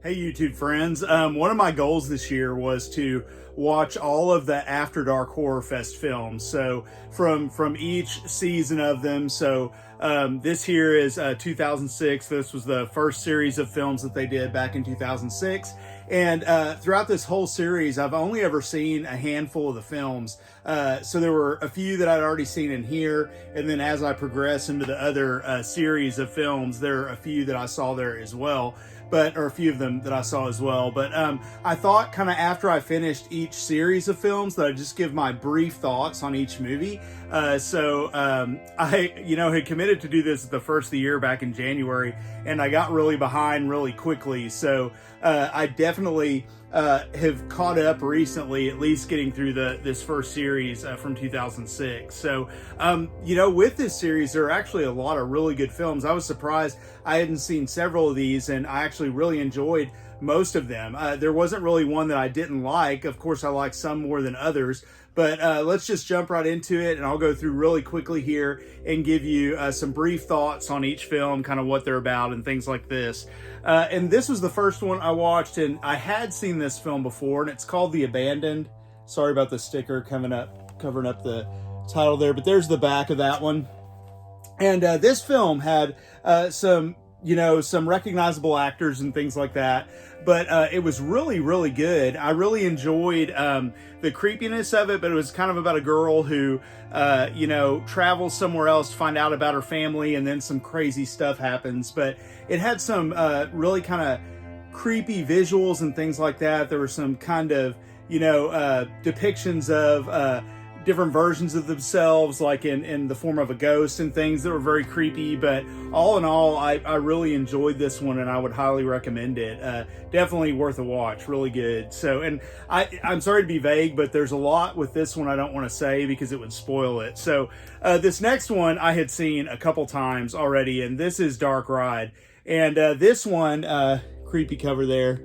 Hey YouTube friends, one of my goals this year was to watch all of the After Dark Horrorfest films, so from each season of them. So this here is 2006. This was the first series of films that they did back in 2006, and throughout this whole series I've only ever seen a handful of the films. So there were a few that I'd already seen in here, and then as I progress into the other series of films, there are a few that I saw there as well. Or a few of them that I saw as well. But I thought kind of after I finished each series of films that I'd just give my brief thoughts on each movie. I had committed to do this at the first of the year back in January, and I got really behind really quickly. So I definitely have caught up recently, at least getting through this first series from 2006. So, with this series, there are actually a lot of really good films. I was surprised I hadn't seen several of these, and I actually really enjoyed most of them. There wasn't really one that I didn't like. Of course, I like some more than others. But let's just jump right into it, and I'll go through really quickly here and give you some brief thoughts on each film, kind of what they're about and things like this. And this was the first one I watched, and I had seen this film before, and it's called The Abandoned. Sorry about the sticker covering up the title there, but there's the back of that one. And this film had some recognizable actors and things like that. But it was really, really good. I really enjoyed the creepiness of it, but it was kind of about a girl who, travels somewhere else to find out about her family, and then some crazy stuff happens. But it had some really kind of creepy visuals and things like that. There were some kind of, depictions of different versions of themselves, like in the form of a ghost and things that were very creepy. But all in all, I really enjoyed this one, and I would highly recommend it. Definitely worth a watch. Really good. So, and I'm sorry to be vague, but there's a lot with this one I don't want to say because it would spoil it. So this next one I had seen a couple times already, and this is Dark Ride. And this one, creepy cover there.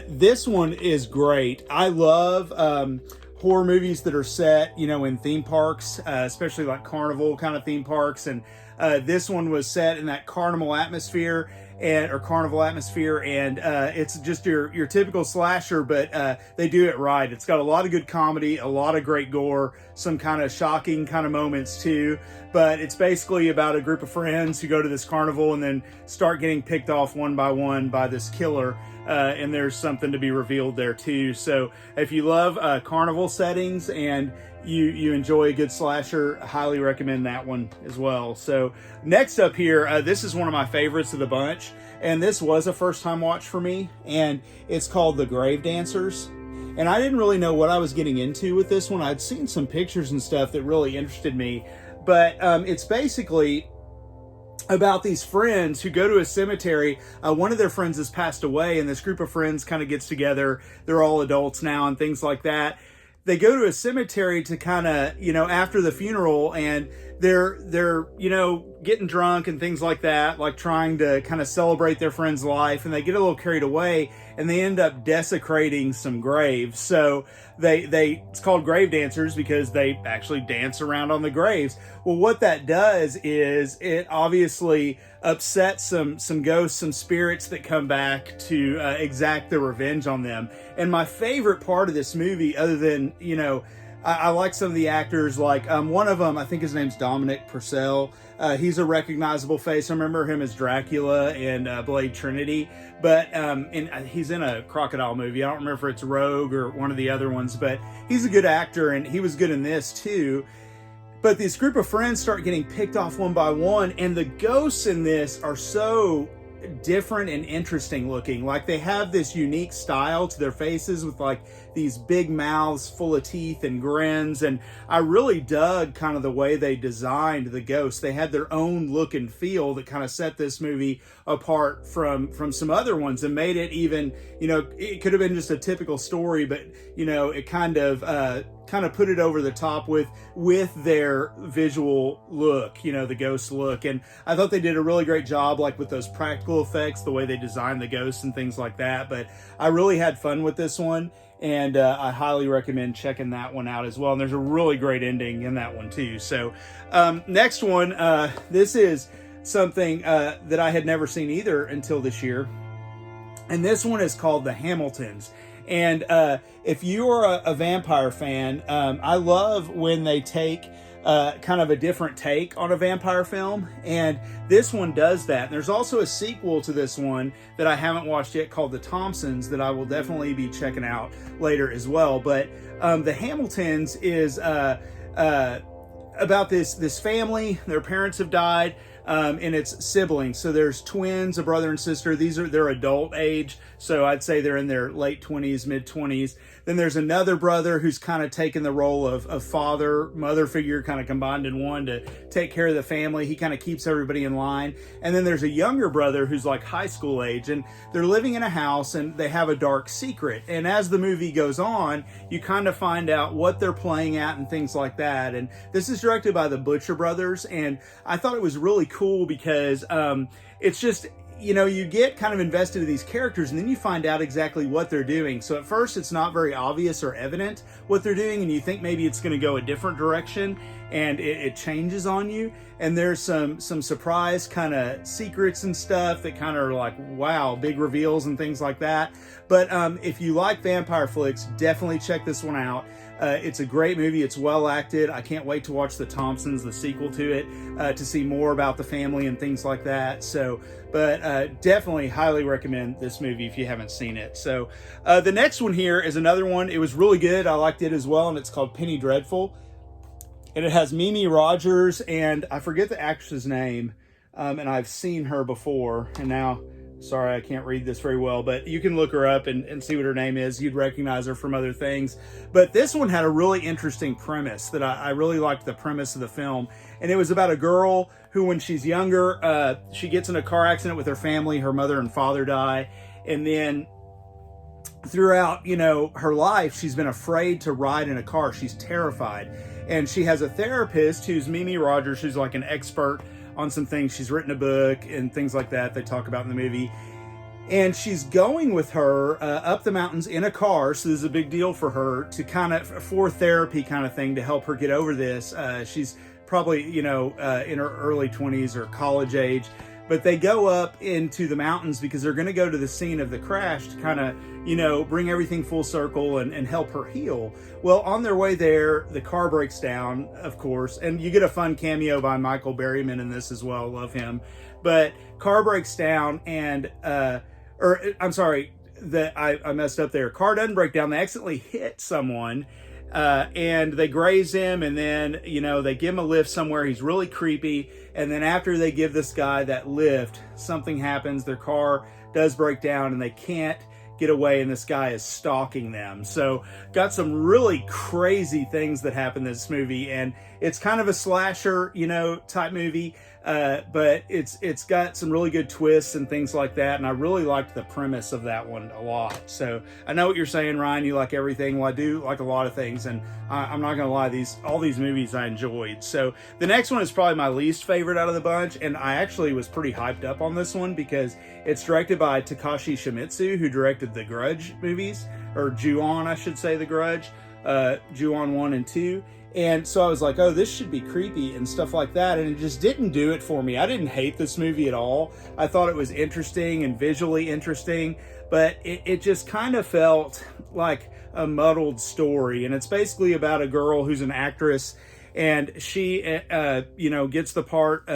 This one is great. I love horror movies that are set, in theme parks, especially like carnival kind of theme parks. And this one was set in that carnival atmosphere, and it's just your typical slasher, but they do it right. It's got a lot of good comedy, a lot of great gore, some kind of shocking kind of moments too. But it's basically about a group of friends who go to this carnival and then start getting picked off one by one by this killer. And there's something to be revealed there too. So if you love carnival settings and you enjoy a good slasher, I highly recommend that one as well. So next up here, this is one of my favorites of the bunch, and this was a first time watch for me, and it's called The Grave Dancers. And I didn't really know what I was getting into with this one. I'd seen some pictures and stuff that really interested me, but it's basically about these friends who go to a cemetery. One of their friends has passed away, and this group of friends kind of gets together. They're all adults now and things like that. They go to a cemetery to kind of, after the funeral, and they're getting drunk and things like that, like trying to kind of celebrate their friend's life, and they get a little carried away, and they end up desecrating some graves. So it's called Grave Dancers because they actually dance around on the graves. Well, what that does is it obviously upsets some ghosts, some spirits that come back to exact their revenge on them. And my favorite part of this movie, other than, I like some of the actors, like one of them, I think his name's Dominic Purcell. He's a recognizable face. I remember him as Dracula in Blade Trinity, but he's in a crocodile movie. I don't remember if it's Rogue or one of the other ones, but he's a good actor, and he was good in this too. But this group of friends start getting picked off one by one, and the ghosts in this are so different and interesting looking. Like, they have this unique style to their faces with like these big mouths full of teeth and grins, and I really dug kind of the way they designed the ghosts. They had their own look and feel that kind of set this movie apart from some other ones and made it even, it could have been just a typical story, but it kind of put it over the top with their visual look, the ghost look. And I thought they did a really great job, like with those practical effects, the way they designed the ghosts and things like that. But I really had fun with this one, and I highly recommend checking that one out as well. And there's a really great ending in that one too. So next one, this is something that I had never seen either until this year. And this one is called The Hamiltons. And if you are a vampire fan, I love when they take kind of a different take on a vampire film. And this one does that. And there's also a sequel to this one that I haven't watched yet called The Thompsons that I will definitely be checking out later as well. But The Hamiltons is about this family. Their parents have died. And it's siblings. So there's twins, a brother and sister. They're adult age. So I'd say they're in their late 20s, mid 20s. Then there's another brother who's kind of taken the role of father, mother figure kind of combined in one to take care of the family. He kind of keeps everybody in line. And then there's a younger brother who's like high school age, and they're living in a house and they have a dark secret. And as the movie goes on, you kind of find out what they're playing at and things like that. And this is directed by the Butcher brothers. And I thought it was really cool because it's just, you get kind of invested in these characters and then you find out exactly what they're doing. So at first it's not very obvious or evident what they're doing, and you think maybe it's going to go a different direction, and it changes on you. And there's some surprise kind of secrets and stuff that kind of are like, wow, big reveals and things like that. But if you like vampire flicks, definitely check this one out. It's a great movie. It's well acted. I can't wait to watch The Thompsons, the sequel to it, to see more about the family and things like that. So, but definitely highly recommend this movie if you haven't seen it. So the next one here is another one. It was really good. I liked it as well, and it's called Penny Dreadful. And it has Mimi Rogers, and I forget the actress's name, and I've seen her before, and now... Sorry, I can't read this very well, but you can look her up and see what her name is. You'd recognize her from other things. But this one had a really interesting premise that I really liked the premise of the film. And it was about a girl who, when she's younger, she gets in a car accident with her family. Her mother and father die. And then throughout, her life, she's been afraid to ride in a car. She's terrified. And she has a therapist who's Mimi Rogers, who's like an expert on some things. She's written a book and things like that they talk about in the movie. And she's going with her up the mountains in a car. So this is a big deal for her to kind of, for therapy kind of thing to help her get over this. She's probably, in her early 20s or college age. But they go up into the mountains because they're going to go to the scene of the crash to kind of, bring everything full circle and help her heal. Well, on their way there, the car breaks down, of course, and you get a fun cameo by Michael Berryman in this as well. Love him. But car breaks down and, I messed up there. Car doesn't break down. They accidentally hit someone. And they graze him, and then, they give him a lift somewhere. He's really creepy. And then after they give this guy that lift, something happens. Their car does break down and they can't get away, and this guy is stalking them. So got some really crazy things that happen in this movie, and it's kind of a slasher, type movie. But it's got some really good twists and things like that, and I really liked the premise of that one a lot. So I know what you're saying, Ryan, you like everything. Well, I do like a lot of things, and I'm not gonna lie, all these movies I enjoyed. So the next one is probably my least favorite out of the bunch, and I actually was pretty hyped up on this one because it's directed by Takashi Shimizu, who directed the Grudge movies, or Ju-on, I should say, the Grudge, Ju-on 1 and 2. And so I was like, oh, this should be creepy and stuff like that. And it just didn't do it for me. I didn't hate this movie at all. I thought it was interesting and visually interesting, but it just kind of felt like a muddled story. And it's basically about a girl who's an actress, and she, gets the part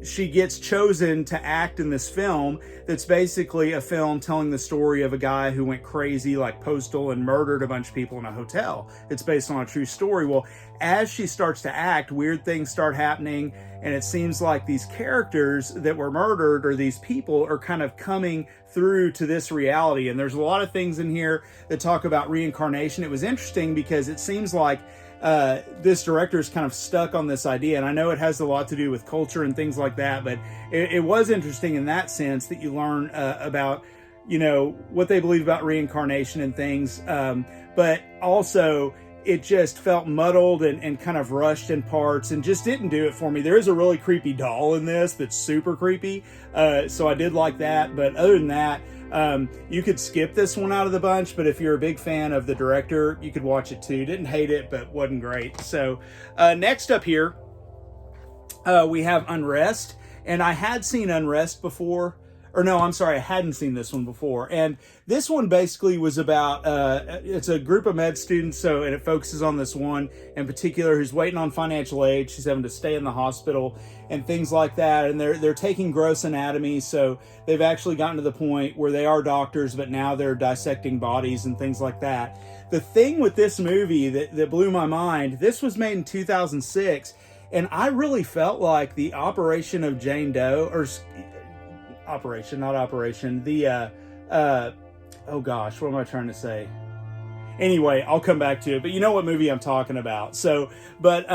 she gets chosen to act in this film that's basically a film telling the story of a guy who went crazy like Postal and murdered a bunch of people in a hotel. It's based on a true story. Well, as she starts to act, weird things start happening, and it seems like these characters that were murdered, or these people, are kind of coming through to this reality. And there's a lot of things in here that talk about reincarnation. It was interesting because it seems like this director is kind of stuck on this idea, and I know it has a lot to do with culture and things like that, but it was interesting in that sense that you learn about what they believe about reincarnation and things, but also it just felt muddled and kind of rushed in parts and just didn't do it for me. There is a really creepy doll in this that's super creepy, so I did like that, but other than that, you could skip this one out of the bunch, but if you're a big fan of the director, you could watch it too. Didn't hate it, but wasn't great. So next up here, we have Unrest, and I had seen Unrest before, or no, I'm sorry, I hadn't seen this one before. And this one basically was about, it's a group of med students, so, and it focuses on this one in particular who's waiting on financial aid. She's having to stay in the hospital and things like that. And they're taking gross anatomy, so they've actually gotten to the point where they are doctors, but now they're dissecting bodies and things like that. The thing with this movie that blew my mind, this was made in 2006, and I really felt like the Operation of Jane Doe, or Operation, not Operation, the, oh gosh, what am I trying to say? Anyway, I'll come back to it, but you know what movie I'm talking about. So, but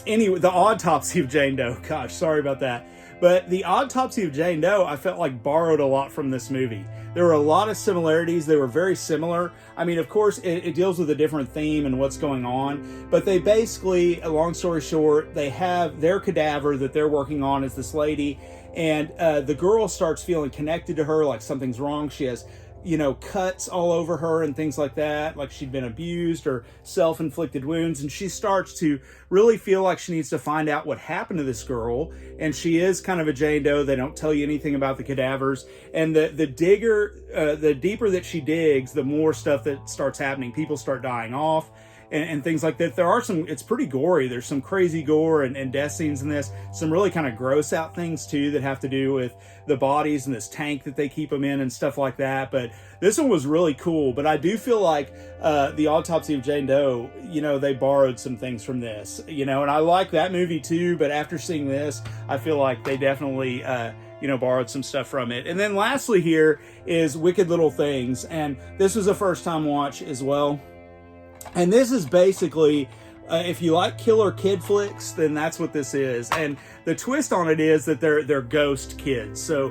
anyway, the Autopsy of Jane Doe, gosh, sorry about that. But the Autopsy of Jane Doe, I felt like borrowed a lot from this movie. There were a lot of similarities. They were very similar. I mean, of course, it deals with a different theme and what's going on, but they basically, long story short, they have their cadaver that they're working on is this lady, and the girl starts feeling connected to her, like something's wrong. She has, you know, cuts all over her and things like that, like she'd been abused or self-inflicted wounds, and she starts to really feel like she needs to find out what happened to this girl. And she is kind of a Jane Doe. They don't tell you anything about the cadavers, and the deeper that she digs, the more stuff that starts happening. People start dying off and things like that. There are some, it's pretty gory. There's some crazy gore and death scenes in this. Some really kind of gross out things too that have to do with the bodies and this tank that they keep them in and stuff like that. But this one was really cool. But I do feel like the Autopsy of Jane Doe, you know, they borrowed some things from this, you know, and I like that movie too. But after seeing this, I feel like they definitely, you know, borrowed some stuff from it. And then lastly here is Wicked Little Things. And this was a first time watch as well. And this is basically, if you like killer kid flicks, then that's what this is. And the twist on it is that they're ghost kids. So,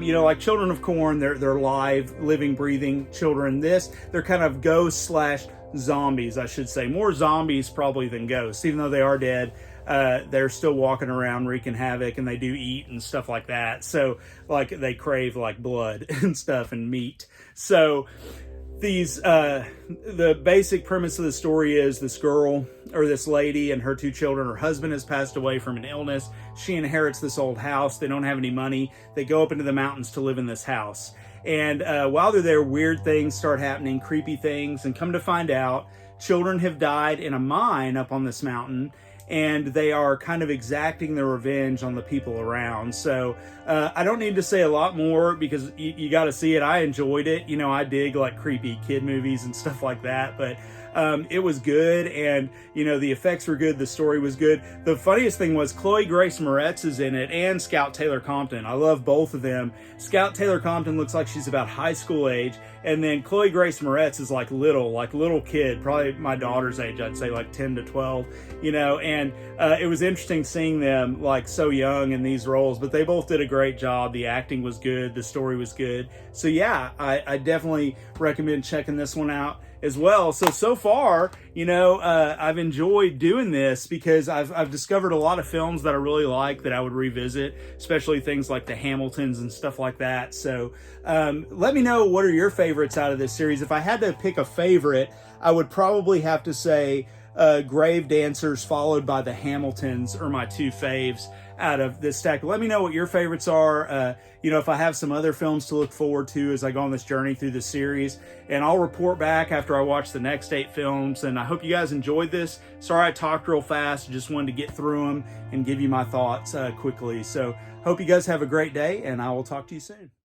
you know, like Children of Corn, they're live, living, breathing children. They're kind of ghosts / zombies, I should say. More zombies probably than ghosts, even though they are dead. They're still walking around wreaking havoc, and they do eat and stuff like that. So, like, they crave like blood and stuff and meat. So these the basic premise of the story is this girl, or this lady, and her 2 children. Her husband has passed away from an illness. She inherits this old house. They don't have any money. They go up into the mountains to live in this house, and while they're there, weird things start happening, creepy things, and come to find out, children have died in a mine up on this mountain, and they are kind of exacting their revenge on the people around. So I don't need to say a lot more, because you got to see it. I enjoyed it. You know, I dig like creepy kid movies and stuff like that, but it was good, and you know, the effects were good, the story was good. The funniest thing was Chloe Grace Moretz is in it, and Scout Taylor Compton. I love both of them. Scout Taylor Compton looks like she's about high school age, and then Chloe Grace Moretz is like little kid, probably my daughter's age, I'd say like 10 to 12, you know. And it was interesting seeing them like so young in these roles, but they both did a great job. The acting was good, the story was good. So yeah, I definitely recommend checking this one out as well. So far, you know, I've enjoyed doing this, because I've discovered a lot of films that I really like that I would revisit, especially things like the Hamiltons and stuff like that. So let me know, what are your favorites out of this series? If I had to pick a favorite, I would probably have to say Grave Dancers followed by the Hamiltons are my 2 faves out of this stack. Let me know what your favorites are. You know, if I have some other films to look forward to as I go on this journey through the series, and I'll report back after I watch the next 8 films. And I hope you guys enjoyed this. Sorry I talked real fast, just wanted to get through them and give you my thoughts quickly. So hope you guys have a great day, and I will talk to you soon.